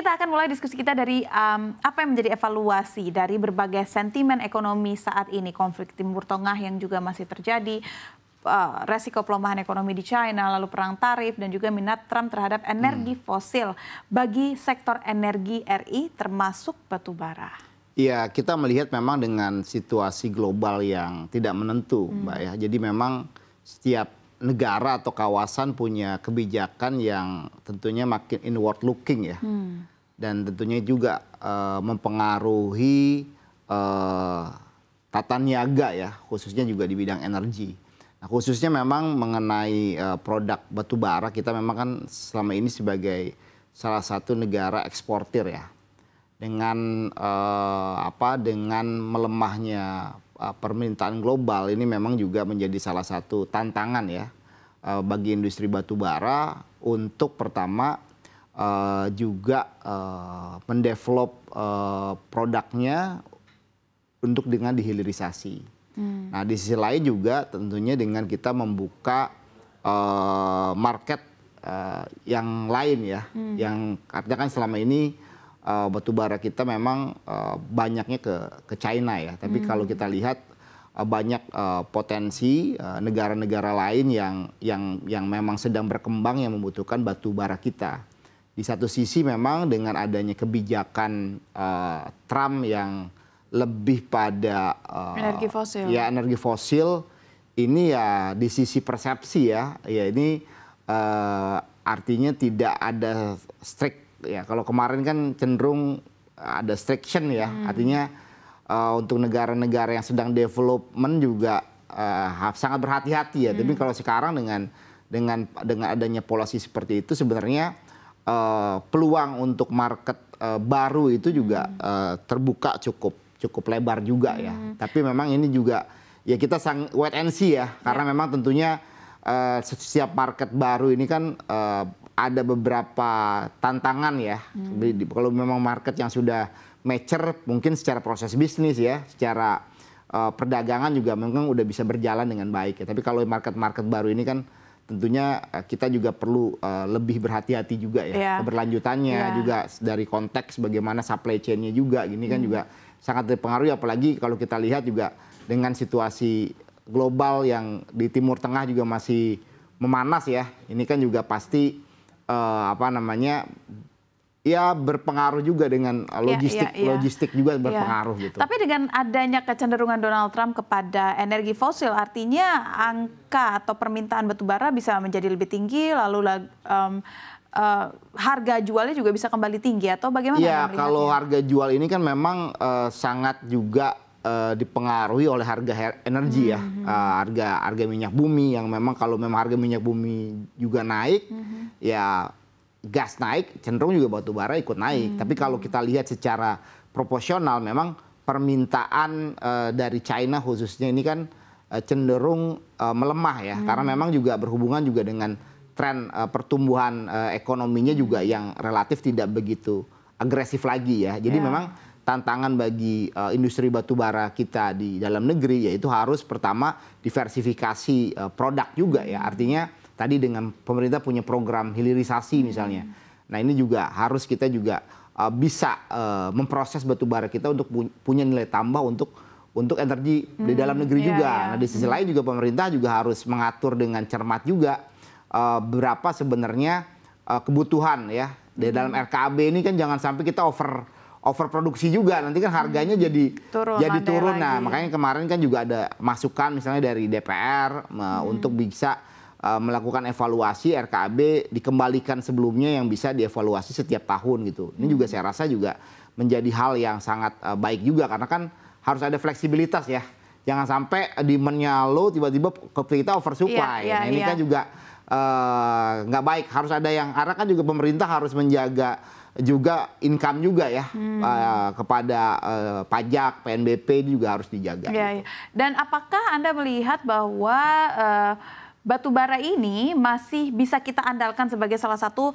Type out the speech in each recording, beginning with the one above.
kita akan mulai diskusi kita dari apa yang menjadi evaluasi dari berbagai sentimen ekonomi saat ini, konflik Timur Tengah yang juga masih terjadi, resiko pelemahan ekonomi di China, lalu perang tarif, dan juga minat Trump terhadap energi fosil bagi sektor energi RI termasuk batubara. Iya, kita melihat memang dengan situasi global yang tidak menentu, Mbak ya. Jadi memang setiap negara atau kawasan punya kebijakan yang tentunya makin inward looking ya. Dan tentunya juga mempengaruhi tata niaga ya, khususnya juga di bidang energi. Nah, khususnya memang mengenai produk batubara, kita memang kan selama ini sebagai salah satu negara eksportir ya. Dengan dengan melemahnya permintaan global ini memang juga menjadi salah satu tantangan ya bagi industri batubara untuk pertama juga mendevelop produknya untuk dengan dihilirisasi. Nah di sisi lain juga tentunya dengan kita membuka market yang lain ya, yang artinya kan selama ini batubara kita memang banyaknya ke China ya, tapi kalau kita lihat banyak potensi negara-negara lain yang memang sedang berkembang yang membutuhkan batubara kita. Di satu sisi memang dengan adanya kebijakan Trump yang lebih pada energi fosil. Ya energi fosil ini ya di sisi persepsi ya ini artinya tidak ada strict. Ya, kalau kemarin kan cenderung ada restriction ya, artinya untuk negara-negara yang sedang development juga sangat berhati-hati ya. Tapi kalau sekarang dengan adanya polisi seperti itu sebenarnya peluang untuk market baru itu juga terbuka cukup lebar juga ya. Tapi memang ini juga ya kita wait and see ya, karena memang tentunya setiap market baru ini kan ada beberapa tantangan ya. Kalau memang market yang sudah mature, mungkin secara proses bisnis ya, secara perdagangan juga memang udah bisa berjalan dengan baik ya. Tapi kalau market-market baru ini kan tentunya kita juga perlu lebih berhati-hati juga ya. Keberlanjutannya juga dari konteks bagaimana supply chain-nya juga, gini kan juga sangat terpengaruh. Apalagi kalau kita lihat juga dengan situasi global yang di Timur Tengah juga masih memanas ya. Ini kan juga pasti ya berpengaruh juga dengan logistik juga berpengaruh gitu. Tapi dengan adanya kecenderungan Donald Trump kepada energi fosil, artinya angka atau permintaan batubara bisa menjadi lebih tinggi, lalu harga jualnya juga bisa kembali tinggi atau bagaimana? Iya, kalau harga jual ini kan memang sangat juga dipengaruhi oleh harga energi ya, harga minyak bumi yang memang kalau memang harga minyak bumi juga naik, ya gas naik, cenderung juga batubara ikut naik. Tapi kalau kita lihat secara proporsional, memang permintaan dari China khususnya ini kan cenderung melemah ya, karena memang juga berhubungan juga dengan tren pertumbuhan ekonominya juga yang relatif tidak begitu agresif lagi ya. Jadi memang tantangan bagi industri batubara kita di dalam negeri yaitu harus pertama diversifikasi produk juga ya. Artinya tadi dengan pemerintah punya program hilirisasi misalnya. Nah ini juga harus kita juga bisa memproses batubara kita untuk punya nilai tambah untuk energi di dalam negeri juga. Nah di sisi lain juga pemerintah juga harus mengatur dengan cermat juga berapa sebenarnya kebutuhan ya. Di dalam RKAB ini kan jangan sampai kita overproduksi juga, nanti kan harganya jadi turun. Nah, makanya kemarin kan juga ada masukan misalnya dari DPR untuk bisa melakukan evaluasi RKAB dikembalikan sebelumnya yang bisa dievaluasi setiap tahun gitu. Ini juga saya rasa juga menjadi hal yang sangat baik juga karena kan harus ada fleksibilitas ya. Jangan sampai demand-nya low tiba-tiba kita oversupply. Nah, ini kan juga nggak baik. Harus ada yang karena kan juga pemerintah harus menjaga juga income juga ya kepada pajak, PNBP juga harus dijaga. Gitu. Dan apakah Anda melihat bahwa batubara ini masih bisa kita andalkan sebagai salah satu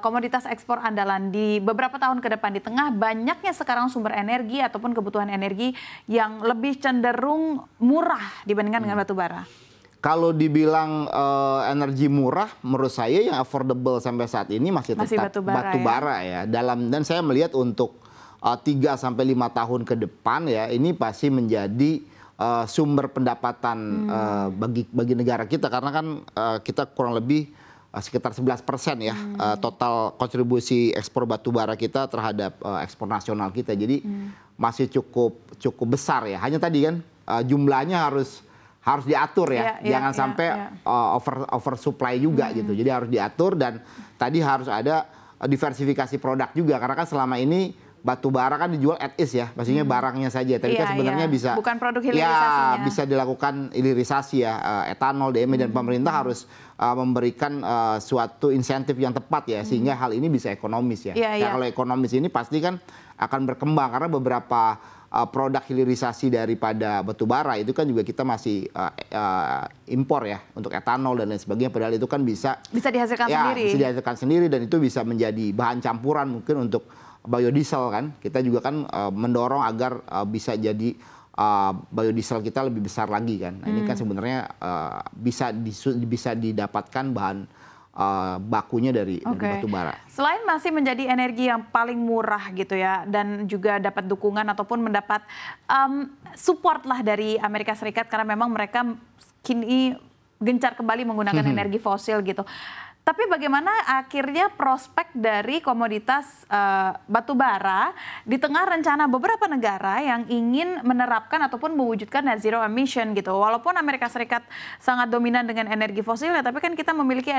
komoditas ekspor andalan di beberapa tahun ke depan di tengah banyaknya sekarang sumber energi ataupun kebutuhan energi yang lebih cenderung murah dibandingkan dengan batubara? Kalau dibilang energi murah, menurut saya yang affordable sampai saat ini masih tetap batu bara ya. Dan saya melihat untuk 3 sampai 5 tahun ke depan ya, ini pasti menjadi sumber pendapatan bagi negara kita, karena kan kita kurang lebih sekitar 11% ya total kontribusi ekspor batu bara kita terhadap ekspor nasional kita. Jadi masih cukup besar ya. Hanya tadi kan jumlahnya harus diatur ya, jangan sampai oversupply juga gitu. Jadi harus diatur, dan tadi harus ada diversifikasi produk juga, karena kan selama ini batu bara kan dijual at is ya, maksudnya barangnya saja. Tapi kan sebenarnya bisa, bukan produk hilirisasinya. Bisa dilakukan hilirisasi ya, etanol, DME, dan pemerintah harus memberikan suatu insentif yang tepat ya, sehingga hal ini bisa ekonomis ya. Nah, kalau ekonomis ini pasti kan akan berkembang, karena beberapa produk hilirisasi daripada batu bara itu kan juga kita masih impor ya, untuk etanol dan lain sebagainya, padahal itu kan bisa dihasilkan sendiri. Bisa dihasilkan sendiri, dan itu bisa menjadi bahan campuran mungkin untuk biodiesel kan. Kita juga kan mendorong agar bisa jadi biodiesel kita lebih besar lagi kan. Nah, ini kan sebenarnya bisa didapatkan bahan bakunya dari batu bara. Selain masih menjadi energi yang paling murah gitu ya, dan juga dapat dukungan ataupun mendapat support lah dari Amerika Serikat, karena memang mereka kini gencar kembali menggunakan energi fosil gitu. Tapi bagaimana akhirnya prospek dari komoditas batu bara di tengah rencana beberapa negara yang ingin menerapkan ataupun mewujudkan net zero emission gitu. Walaupun Amerika Serikat sangat dominan dengan energi fosil ya, tapi kan kita memiliki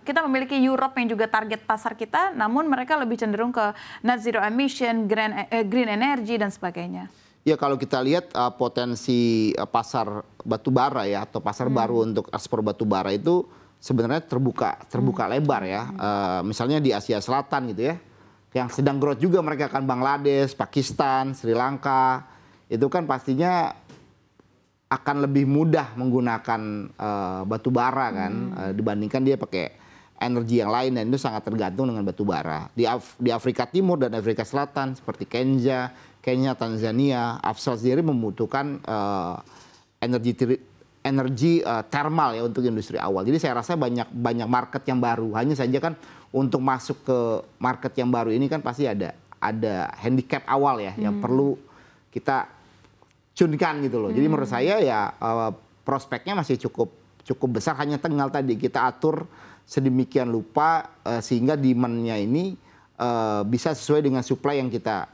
kita memiliki Europe yang juga target pasar kita, namun mereka lebih cenderung ke net zero emission, green energy dan sebagainya. Ya, kalau kita lihat potensi pasar batu bara ya, atau pasar baru untuk ekspor batu bara itu sebenarnya terbuka lebar ya. Misalnya di Asia Selatan gitu ya, yang sedang growth juga mereka kan, Bangladesh, Pakistan, Sri Lanka, itu kan pastinya akan lebih mudah menggunakan batu bara kan, dibandingkan dia pakai energi yang lain, dan itu sangat tergantung dengan batu bara. Di Afrika Timur dan Afrika Selatan seperti Kenya, Tanzania, Afsal sendiri membutuhkan energi thermal ya untuk industri awal. Jadi saya rasa banyak market yang baru. Hanya saja kan untuk masuk ke market yang baru ini kan pasti ada handicap awal ya, yang perlu kita cunkan gitu loh. Jadi menurut saya ya prospeknya masih cukup besar. Hanya tinggal tadi kita atur sedemikian rupa sehingga demand-nya ini bisa sesuai dengan supply yang kita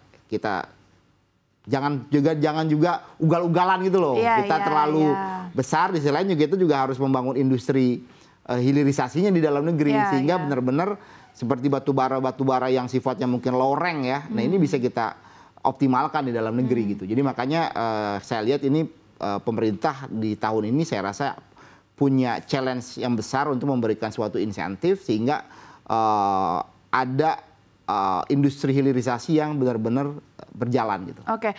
jangan juga ugal-ugalan gitu loh. Kita terlalu besar, di sisi lain juga kita juga harus membangun industri hilirisasinya di dalam negeri, sehingga benar-benar seperti batu bara yang sifatnya mungkin low rank ya. Nah, ini bisa kita optimalkan di dalam negeri gitu. Jadi makanya saya lihat ini pemerintah di tahun ini saya rasa punya challenge yang besar untuk memberikan suatu insentif sehingga ada industri hilirisasi yang benar-benar berjalan gitu. Oke.